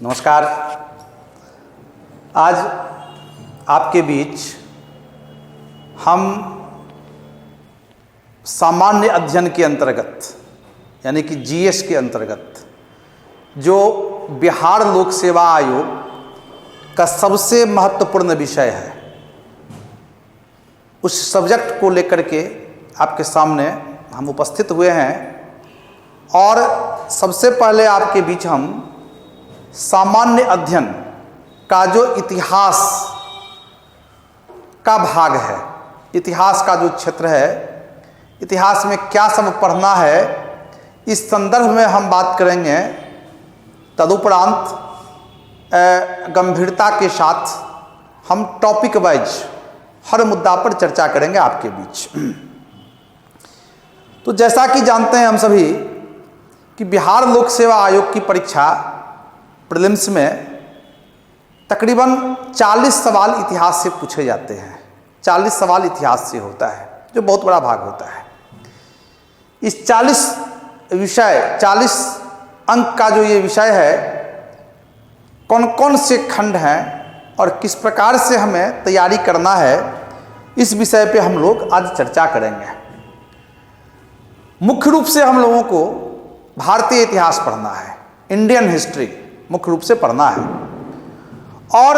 नमस्कार। आज आपके बीच हम सामान्य अध्ययन के अंतर्गत यानी कि जीएस के अंतर्गत जो बिहार लोक सेवा आयोग का सबसे महत्वपूर्ण विषय है, उस सब्जेक्ट को लेकर के आपके सामने हम उपस्थित हुए हैं। और सबसे पहले आपके बीच हम सामान्य अध्ययन का जो इतिहास का भाग है, इतिहास का जो क्षेत्र है, इतिहास में क्या सब पढ़ना है, इस संदर्भ में हम बात करेंगे। तदुपरांत गंभीरता के साथ हम टॉपिक वाइज हर मुद्दा पर चर्चा करेंगे आपके बीच। तो जैसा कि जानते हैं हम सभी कि बिहार लोक सेवा आयोग की परीक्षा प्रीलिम्स में तकरीबन 40 सवाल इतिहास से पूछे जाते हैं। 40 सवाल इतिहास से होता है, जो बहुत बड़ा भाग होता है। इस 40 अंक का जो ये विषय है, कौन कौन से खंड हैं और किस प्रकार से हमें तैयारी करना है, इस विषय पे हम लोग आज चर्चा करेंगे। मुख्य रूप से हम लोगों को भारतीय इतिहास पढ़ना है, इंडियन हिस्ट्री मुख्य रूप से पढ़ना है। और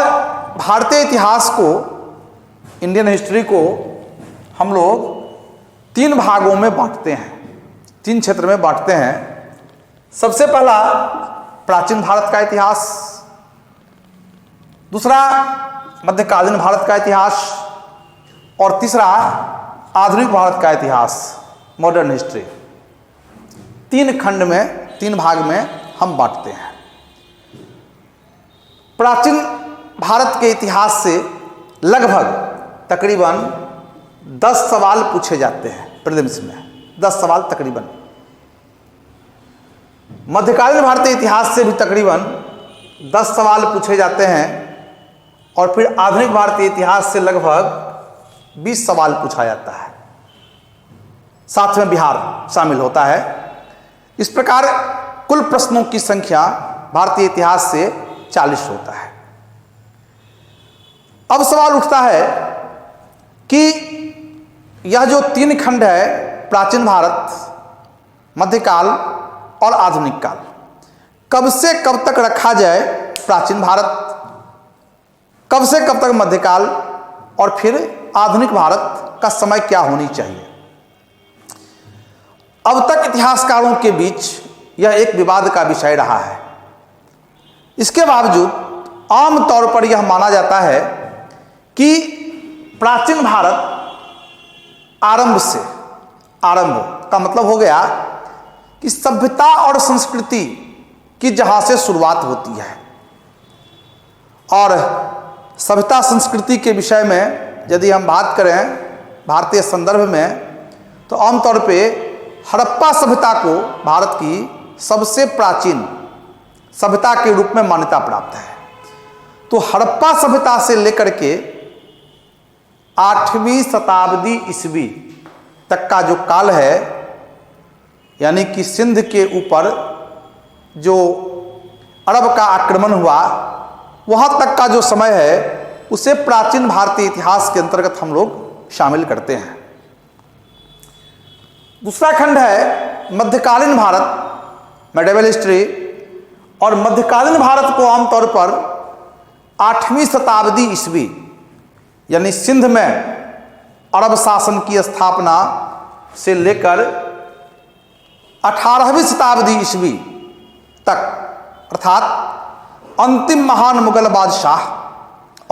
भारतीय इतिहास को, इंडियन हिस्ट्री को हम लोग 3 भागों में बांटते हैं, 3 क्षेत्र में बांटते हैं। सबसे पहला प्राचीन भारत का इतिहास, दूसरा मध्यकालीन भारत का इतिहास और तीसरा आधुनिक भारत का इतिहास, मॉडर्न हिस्ट्री। 3 खंड में, 3 भाग में हम बांटते हैं। प्राचीन भारत के इतिहास से लगभग तकरीबन 10 सवाल पूछे जाते हैं प्रीलिम्स में, 10 सवाल तकरीबन। मध्यकालीन भारतीय इतिहास से भी तकरीबन 10 सवाल पूछे जाते हैं। और फिर आधुनिक भारतीय इतिहास से लगभग 20 सवाल पूछा जाता है, साथ में बिहार शामिल होता है। इस प्रकार कुल प्रश्नों की संख्या भारतीय इतिहास से 40 होता है। अब सवाल उठता है कि यह जो 3 खंड है, प्राचीन भारत, मध्यकाल और आधुनिक काल, कब से कब तक रखा जाए प्राचीन भारत, कब से कब तक मध्यकाल, और फिर आधुनिक भारत का समय क्या होनी चाहिए। अब तक इतिहासकारों के बीच यह एक विवाद का विषय रहा है। इसके बावजूद आम तौर पर यह माना जाता है कि प्राचीन भारत आरंभ का मतलब हो गया कि सभ्यता और संस्कृति की जहां से शुरुआत होती है। और सभ्यता संस्कृति के विषय में यदि हम बात करें भारतीय संदर्भ में, तो आमतौर पे हड़प्पा सभ्यता को भारत की सबसे प्राचीन सभ्यता के रूप में मान्यता प्राप्त है। तो हड़प्पा सभ्यता से लेकर के 8वीं शताब्दी ईस्वी तक का जो काल है, यानी कि सिंध के ऊपर जो अरब का आक्रमण हुआ, वहां तक का जो समय है, उसे प्राचीन भारतीय इतिहास के अंतर्गत हम लोग शामिल करते हैं। दूसरा खंड है मध्यकालीन भारत, मेडिवल हिस्ट्री। और मध्यकालीन भारत को आमतौर पर 8वीं शताब्दी ईस्वी यानी सिंध में अरब शासन की स्थापना से लेकर 18वीं शताब्दी ईस्वी तक, अर्थात अंतिम महान मुगल बादशाह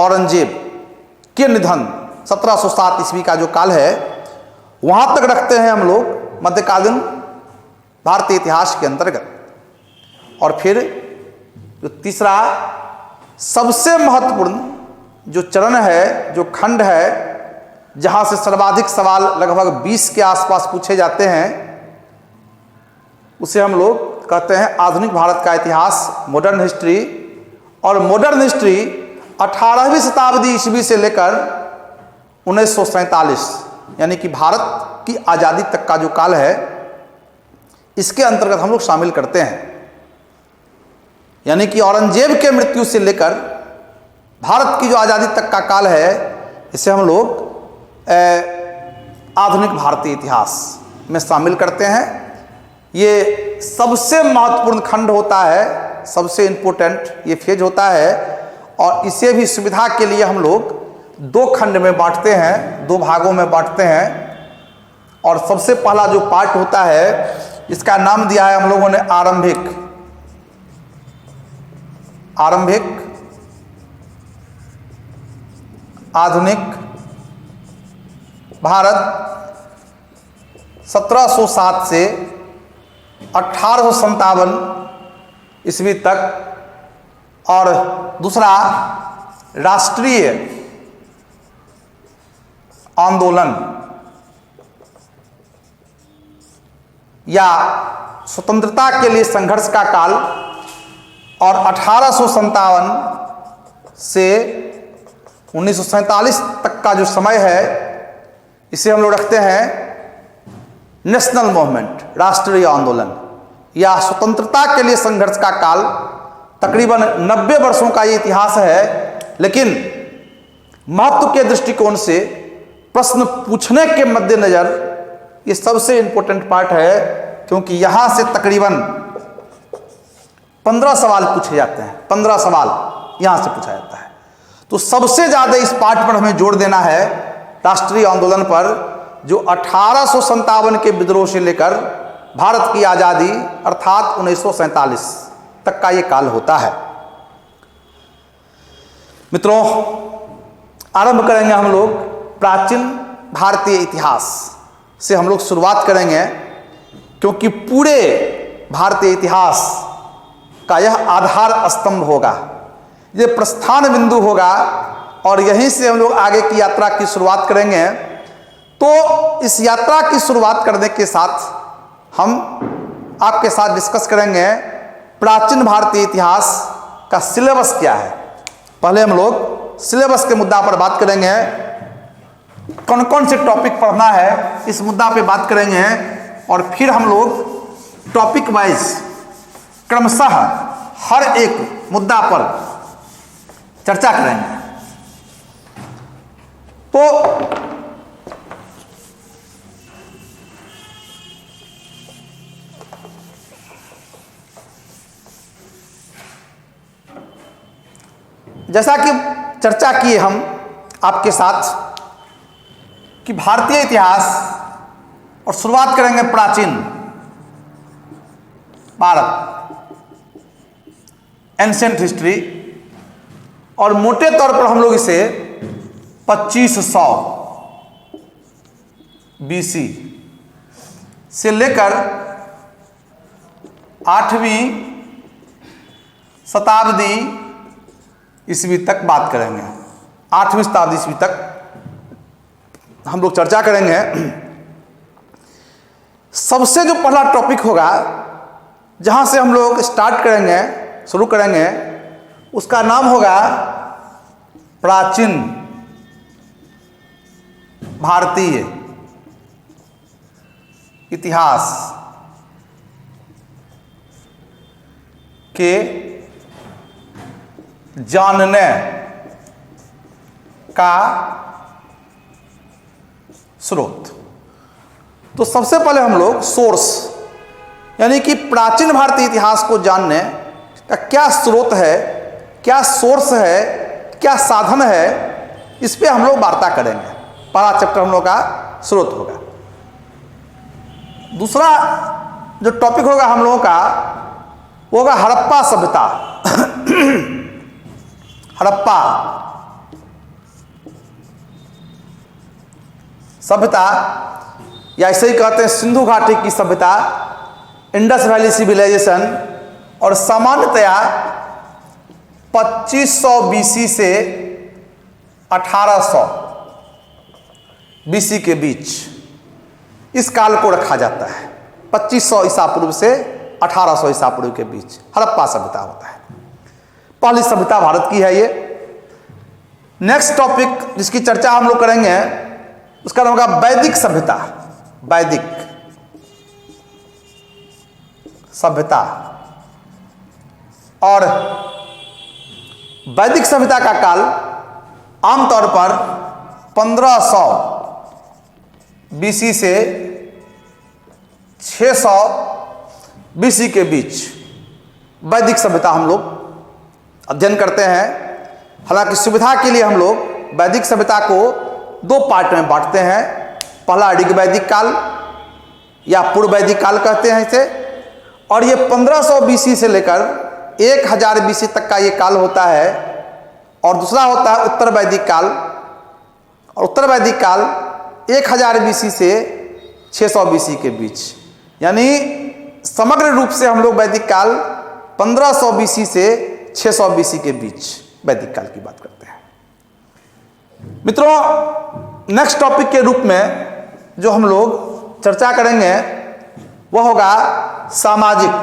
औरंगजेब के निधन 1707 ईस्वी का जो काल है, वहां तक रखते हैं हम लोग मध्यकालीन भारतीय इतिहास के अंतर्गत। और फिर जो तीसरा सबसे महत्वपूर्ण जो चरण है, जो खंड है, जहां से सर्वाधिक सवाल लगभग 20 के आसपास पूछे जाते हैं, उसे हम लोग कहते हैं आधुनिक भारत का इतिहास, मॉडर्न हिस्ट्री। और मॉडर्न हिस्ट्री 18वीं शताब्दी ईस्वी से लेकर 1947 यानी कि भारत की आज़ादी तक का जो काल है, इसके अंतर्गत हम लोग शामिल करते हैं। यानी कि औरंगजेब के मृत्यु से लेकर भारत की जो आज़ादी तक का काल है, इसे हम लोग आधुनिक भारतीय इतिहास में शामिल करते हैं। ये सबसे महत्वपूर्ण खंड होता है, सबसे इम्पोर्टेंट ये फेज होता है, और इसे भी सुविधा के लिए हम लोग दो खंड में बांटते हैं, दो भागों में बांटते हैं। और सबसे पहला जो पार्ट होता है, इसका नाम दिया है हम लोगों ने आरंभिक आधुनिक भारत 1707 से 1857 ईस्वी तक, और दूसरा राष्ट्रीय आंदोलन या स्वतंत्रता के लिए संघर्ष का काल, और 1857 से 1947 तक का जो समय है, इसे हम लोग रखते हैं नेशनल मूवमेंट, राष्ट्रीय आंदोलन या स्वतंत्रता के लिए संघर्ष का काल। तकरीबन 90 वर्षों का ये इतिहास है, लेकिन महत्व के दृष्टिकोण से प्रश्न पूछने के मद्देनजर ये सबसे इंपॉर्टेंट पार्ट है, क्योंकि यहां से तकरीबन 15 सवाल पूछे जाते हैं। 15 सवाल यहां से पूछा जाता है। तो सबसे ज्यादा इस पार्ट पर हमें जोर देना है, राष्ट्रीय आंदोलन पर, जो 1857 के विद्रोह से लेकर भारत की आजादी अर्थात 1947 तक का ये काल होता है। मित्रों, आरंभ करेंगे हम लोग प्राचीन भारतीय इतिहास से। हम लोग शुरुआत करेंगे, क्योंकि पूरे भारतीय इतिहास का यह आधार स्तंभ होगा, ये प्रस्थान बिंदु होगा, और यहीं से हम लोग आगे की यात्रा की शुरुआत करेंगे। तो इस यात्रा की शुरुआत करने के साथ हम आपके साथ डिस्कस करेंगे प्राचीन भारतीय इतिहास का सिलेबस क्या है। पहले हम लोग सिलेबस के मुद्दा पर बात करेंगे, कौन कौन से टॉपिक पढ़ना है इस मुद्दा पे बात करेंगे, और फिर हम लोग टॉपिक वाइज क्रमशः हर एक मुद्दा पर चर्चा करेंगे। तो जैसा कि चर्चा किए हम आपके साथ कि भारतीय इतिहास, और शुरुआत करेंगे प्राचीन भारत, एंशिएंट हिस्ट्री, और मोटे तौर पर हम लोग इसे 2500 BC से लेकर 8वीं शताब्दी ईस्वी तक बात करेंगे। 8वीं शताब्दी ईस्वी तक हम लोग चर्चा करेंगे। सबसे जो पहला टॉपिक होगा, जहां से हम लोग स्टार्ट करेंगे, शुरू करेंगे, उसका नाम होगा प्राचीन भारतीय इतिहास के जानने का स्रोत। तो सबसे पहले हम लोग सोर्स, यानी कि प्राचीन भारतीय इतिहास को जानने का क्या स्रोत है, क्या सोर्स है, क्या साधन है, इस पे हम लोग वार्ता करेंगे। पहला चैप्टर हम लोग का स्रोत होगा। दूसरा जो टॉपिक होगा हम लोगों का, वो होगा हड़प्पा सभ्यता। हड़प्पा सभ्यता, या ऐसे ही कहते हैं सिंधु घाटी की सभ्यता, इंडस वैली सिविलाइजेशन, और सामान्यतया 2500 BC से 1800 BC के बीच इस काल को रखा जाता है। 2500 ईसा पूर्व से 1800 ईसा पूर्व के बीच हड़प्पा सभ्यता होता है। पहली सभ्यता भारत की है ये। नेक्स्ट टॉपिक जिसकी चर्चा हम लोग करेंगे, उसका नाम होगा वैदिक सभ्यता। वैदिक सभ्यता, और वैदिक सभ्यता का काल आमतौर पर 1500 बीसी से 600 बीसी के बीच वैदिक सभ्यता हम लोग अध्ययन करते हैं। हालांकि सुविधा के लिए हम लोग वैदिक सभ्यता को दो पार्ट में बांटते हैं। पहला ऋग वैदिक काल या पूर्व वैदिक काल कहते हैं इसे, और ये 1500 बीसी से लेकर 1000 बीसी तक का ये काल होता है। और दूसरा होता है उत्तर वैदिक काल, और उत्तर वैदिक काल 1000 बीसी से 600 बीसी के बीच। यानी समग्र रूप से हम लोग वैदिक काल 1500 बीसी से 600 बीसी के बीच वैदिक काल की बात करते हैं। मित्रों, नेक्स्ट टॉपिक के रूप में जो हम लोग चर्चा करेंगे वह होगा सामाजिक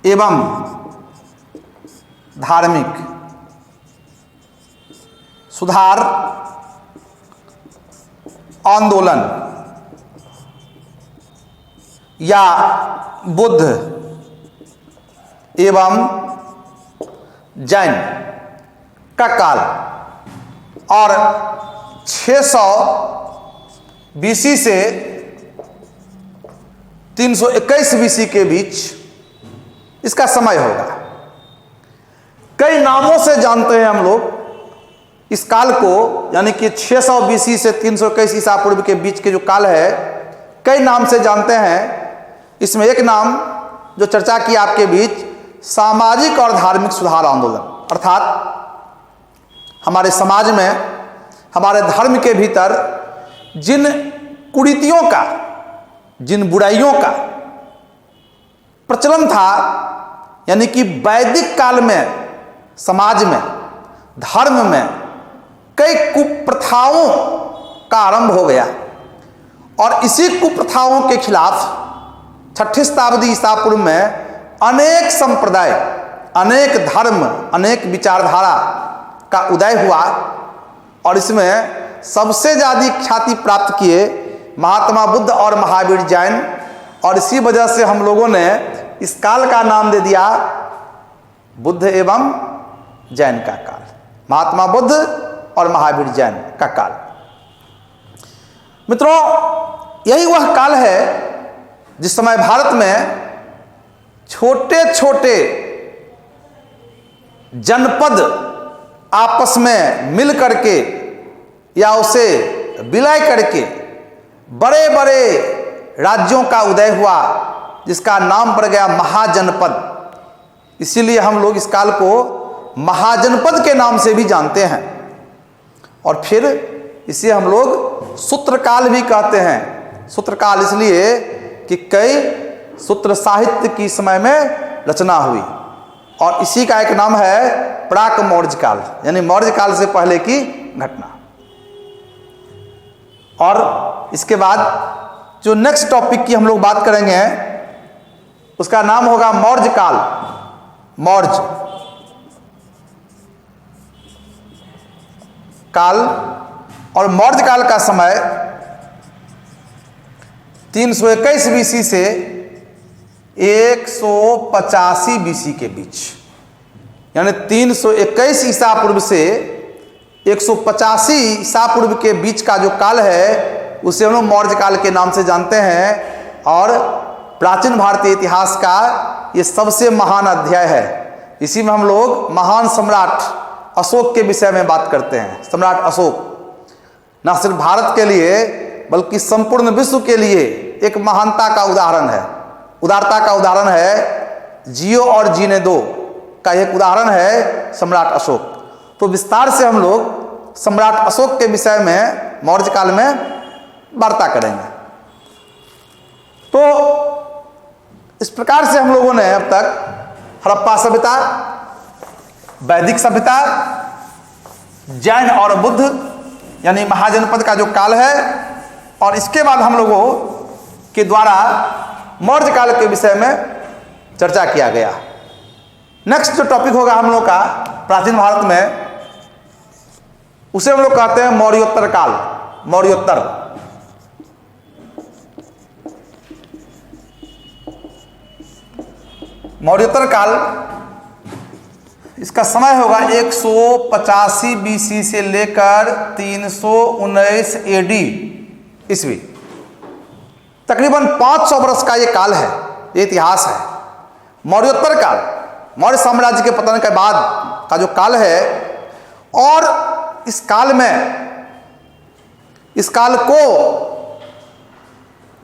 एवं धार्मिक सुधार आंदोलन या बुद्ध एवं जैन का काल। और 600 बीसी से 321 बीसी के बीच इसका समय होगा। कई नामों से जानते हैं हम लोग इस काल को, यानी कि 600 बीसी से 321 ईसा पूर्व के बीच के जो काल है, कई नाम से जानते हैं। इसमें एक नाम जो चर्चा की आपके बीच, सामाजिक और धार्मिक सुधार आंदोलन, अर्थात हमारे समाज में, हमारे धर्म के भीतर जिन कुरीतियों का, जिन बुराइयों का प्रचलन था, यानी कि वैदिक काल में समाज में, धर्म में कई कुप्रथाओं का आरंभ हो गया। और इसी कुप्रथाओं के खिलाफ 6ठी शताब्दी ईसा पूर्व में अनेक संप्रदाय, अनेक धर्म, अनेक विचारधारा का उदय हुआ। और इसमें सबसे ज़्यादा ख्याति प्राप्त किए महात्मा बुद्ध और महावीर जैन। और इसी वजह से हम लोगों ने इस काल का नाम दे दिया बुद्ध एवं जैन का काल, महात्मा बुद्ध और महावीर जैन का काल। मित्रों, यही वह काल है जिस समय भारत में छोटे छोटे जनपद आपस में मिल करके या उसे विलय करके बड़े बड़े राज्यों का उदय हुआ, जिसका नाम पड़ गया महाजनपद। इसीलिए हम लोग इस काल को महाजनपद के नाम से भी जानते हैं। और फिर इसे हम लोग सूत्रकाल भी कहते हैं। सूत्रकाल इसलिए कि कई सूत्र साहित्य की समय में रचना हुई। और इसी का एक नाम है प्राक मौर्य काल, यानी मौर्य काल से पहले की घटना। और इसके बाद जो नेक्स्ट टॉपिक की हम लोग बात करेंगे उसका नाम होगा मौर्य काल। मौर्य काल, और मौर्य काल का समय 321 बीसी से 185 बीसी के बीच, यानी 321 ईसा पूर्व से 185 ईसा पूर्व के बीच का जो काल है उसे हम लोग मौर्य काल के नाम से जानते हैं। और प्राचीन भारतीय इतिहास का ये सबसे महान अध्याय है। इसी में हम लोग महान सम्राट अशोक के विषय में बात करते हैं। सम्राट अशोक न सिर्फ भारत के लिए बल्कि संपूर्ण विश्व के लिए एक महानता का उदाहरण है, उदारता का उदाहरण है। जियो और जीने दो का एक उदाहरण है सम्राट अशोक। तो विस्तार से हम लोग सम्राट अशोक के विषय में मौर्य काल में वार्ता करेंगे। तो इस प्रकार से हम लोगों ने अब तक हड़प्पा सभ्यता, वैदिक सभ्यता, जैन और बुद्ध यानी महाजनपद का जो काल है, और इसके बाद हम लोगों के द्वारा मौर्य काल के विषय में चर्चा किया गया। नेक्स्ट जो टॉपिक होगा हम लोग का प्राचीन भारत में, उसे हम लोग कहते हैं मौर्योत्तर काल। मौर्योत्तर मौर्योत्तर काल, इसका समय होगा 185 BC से लेकर 319 AD ईस्वी। तकरीबन 500 वर्ष का ये काल है, ये इतिहास है। मौर्योत्तर काल, मौर्य साम्राज्य के पतन के बाद का जो काल है, और इस काल में, इस काल को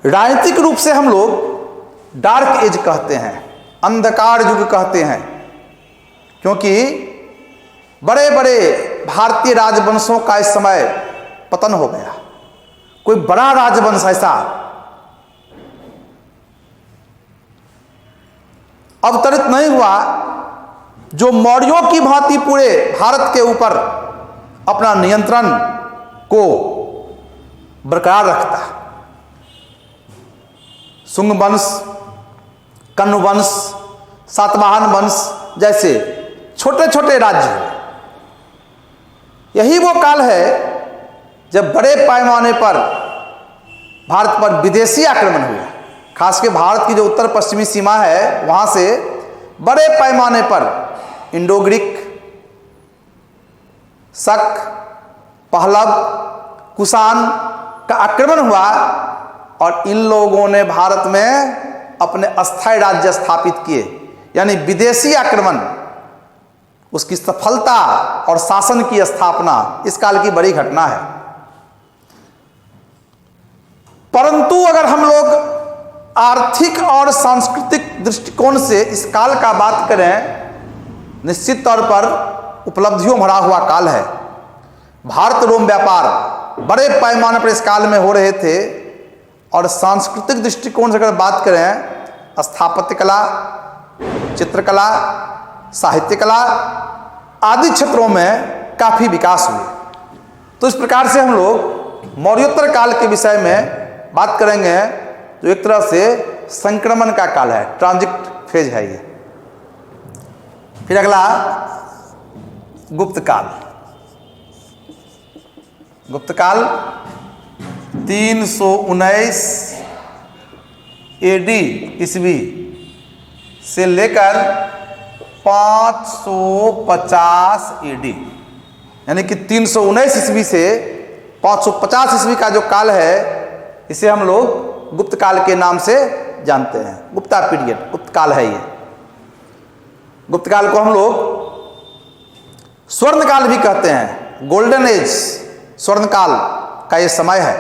राजनीतिक रूप से हम लोग डार्क एज कहते हैं, अंधकार युग कहते हैं, क्योंकि बड़े बड़े भारतीय राजवंशों का इस समय पतन हो गया। कोई बड़ा राजवंश ऐसा अवतरित नहीं हुआ जो मौर्यों की भांति पूरे भारत के ऊपर अपना नियंत्रण को बरकरार रखता। शुंग वंश, कण्व वंश, सातवाहन वंश जैसे छोटे छोटे राज्य हुए। यही वो काल है जब बड़े पैमाने पर भारत पर विदेशी आक्रमण हुआ। खासकर भारत की जो उत्तर पश्चिमी सीमा है, वहां से बड़े पैमाने पर इंडो ग्रीक, शक, पहलव, कुषाण का आक्रमण हुआ, और इन लोगों ने भारत में अपने अस्थायी राज्य स्थापित किए। यानी विदेशी आक्रमण, उसकी सफलता और शासन की स्थापना इस काल की बड़ी घटना है। परंतु अगर हम लोग आर्थिक और सांस्कृतिक दृष्टिकोण से इस काल का बात करें, निश्चित तौर पर उपलब्धियों भरा हुआ काल है। भारत रोम व्यापार बड़े पैमाने पर इस काल में हो रहे थे, और सांस्कृतिक दृष्टिकोण से अगर बात करें, स्थापत्य कला, चित्रकला, साहित्य कला आदि क्षेत्रों में काफ़ी विकास हुए। तो इस प्रकार से हम लोग मौर्योत्तर काल के विषय में बात करेंगे, जो एक तरह से संक्रमण का काल है, ट्रांजिट फेज है ये। फिर अगला गुप्त काल। गुप्त काल 319 AD ईस्वी से लेकर 550 AD, यानी कि 319 ईस्वी से 550 ईस्वी का जो काल है, इसे हम लोग गुप्त काल के नाम से जानते हैं। गुप्ता पीरियड, गुप्त काल है ये। गुप्त काल को हम लोग स्वर्ण काल भी कहते हैं, गोल्डन एज, स्वर्ण काल का ये समय है।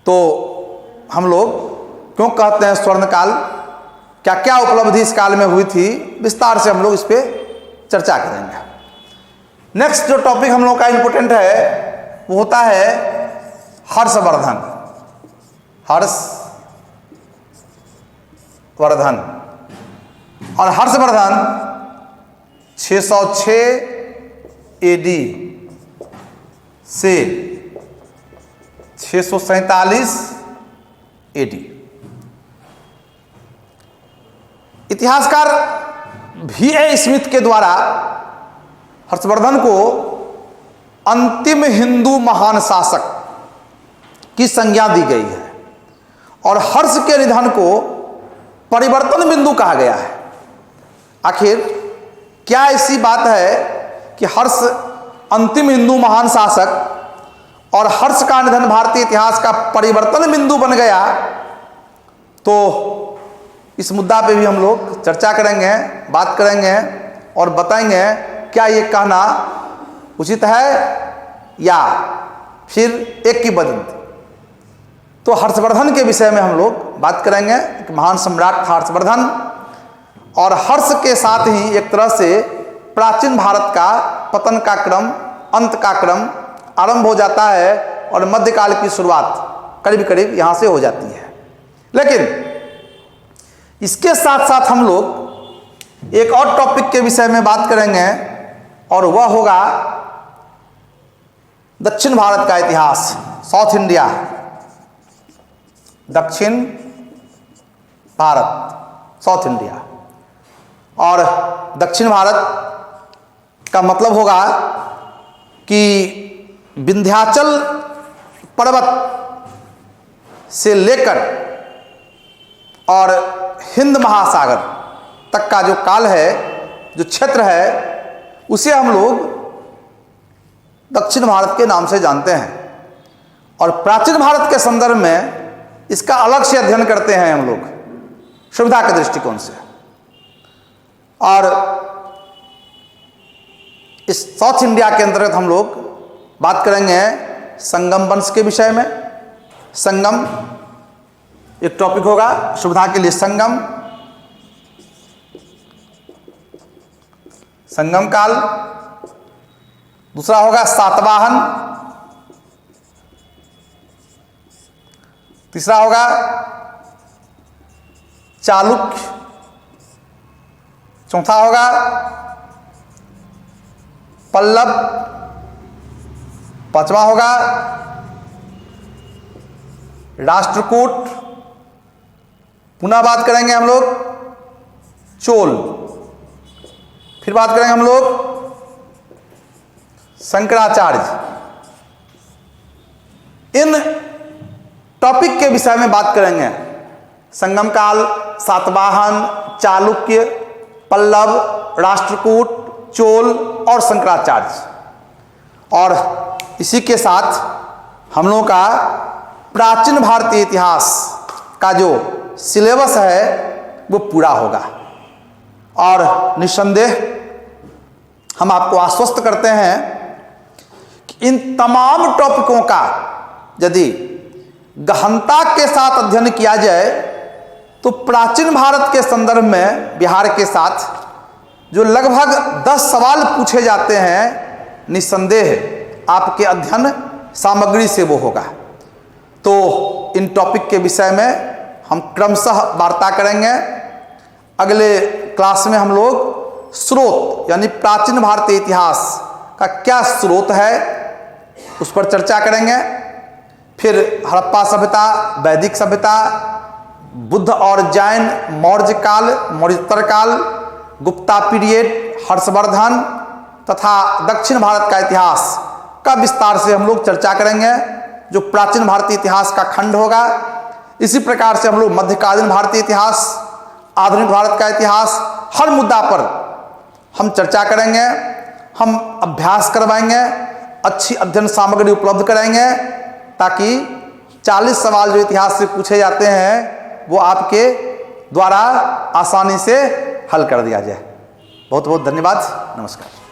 तो हम लोग क्यों कहते हैं स्वर्ण काल, क्या क्या उपलब्धि इस काल में हुई थी, विस्तार से हम लोग इस पर चर्चा करेंगे। नेक्स्ट जो टॉपिक हम लोग का इंपॉर्टेंट है, वो होता है हर्षवर्धन। हर्षवर्धन, और हर्षवर्धन 606 AD से 647 AD। इतिहासकार V.A. स्मिथ के द्वारा हर्षवर्धन को अंतिम हिंदू महान शासक की संज्ञा दी गई है, और हर्ष के निधन को परिवर्तन बिंदु कहा गया है। आखिर क्या ऐसी बात है कि हर्ष अंतिम हिंदू महान शासक और हर्ष का निधन भारतीय इतिहास का परिवर्तन बिंदु बन गया? तो इस मुद्दा पे भी हम लोग चर्चा करेंगे, बात करेंगे और बताएंगे क्या ये कहना उचित है या फिर एक की बदंती। तो हर्षवर्धन के विषय में हम लोग बात करेंगे। एक महान सम्राट था हर्षवर्धन, और हर्ष के साथ ही एक तरह से प्राचीन भारत का पतन का क्रम, अंत का क्रम आरंभ हो जाता है, और मध्यकाल की शुरुआत करीब करीब यहाँ से हो जाती है। लेकिन इसके साथ साथ हम लोग एक और टॉपिक के विषय में बात करेंगे, और वह होगा दक्षिण भारत का इतिहास, साउथ इंडिया, दक्षिण भारत, साउथ इंडिया। और दक्षिण भारत का मतलब होगा कि विंध्याचल पर्वत से लेकर और हिंद महासागर, तक का जो काल है, जो क्षेत्र है, उसे हम लोग दक्षिण भारत के नाम से जानते हैं। और प्राचीन भारत के संदर्भ में इसका अलग से अध्ययन करते हैं हम लोग सुविधा के दृष्टिकोण से। और इस साउथ इंडिया के अंतर्गत हम लोग बात करेंगे संगम वंश के विषय में। संगम एक टॉपिक होगा सुविधा के लिए। संगम काल। दूसरा होगा सातवाहन। तीसरा होगा चालुक्य। चौथा होगा पल्लव। पांचवा होगा राष्ट्रकूट। पुनः बात करेंगे हम लोग चोल। फिर बात करेंगे हम लोग शंकराचार्य। इन टॉपिक के विषय में बात करेंगे। संगम काल, सातवाहन, चालुक्य, पल्लव, राष्ट्रकूट, चोल और शंकराचार्य। और इसी के साथ हम लोगों का प्राचीन भारतीय इतिहास का जो सिलेबस है वो पूरा होगा। और निस्संदेह हम आपको आश्वस्त करते हैं कि इन तमाम टॉपिकों का यदि गहनता के साथ अध्ययन किया जाए तो प्राचीन भारत के संदर्भ में बिहार के साथ जो लगभग 10 सवाल पूछे जाते हैं, निस्संदेह आपके अध्ययन सामग्री से वो होगा। तो इन टॉपिक के विषय में हम क्रमशः वार्ता करेंगे। अगले क्लास में हम लोग स्रोत यानी प्राचीन भारतीय इतिहास का क्या स्रोत है उस पर चर्चा करेंगे। फिर हड़प्पा सभ्यता, वैदिक सभ्यता, बुद्ध और जैन, मौर्य काल, मौर्योत्तर काल, गुप्ता पीरियड, हर्षवर्धन तथा दक्षिण भारत का इतिहास का विस्तार से हम लोग चर्चा करेंगे, जो प्राचीन भारतीय इतिहास का खंड होगा। इसी प्रकार से हम लोग मध्यकालीन भारतीय इतिहास, आधुनिक भारत का इतिहास, हर मुद्दा पर हम चर्चा करेंगे। हम अभ्यास करवाएंगे, अच्छी अध्ययन सामग्री उपलब्ध कराएंगे ताकि 40 सवाल जो इतिहास से पूछे जाते हैं वो आपके द्वारा आसानी से हल कर दिया जाए। बहुत बहुत धन्यवाद। नमस्कार।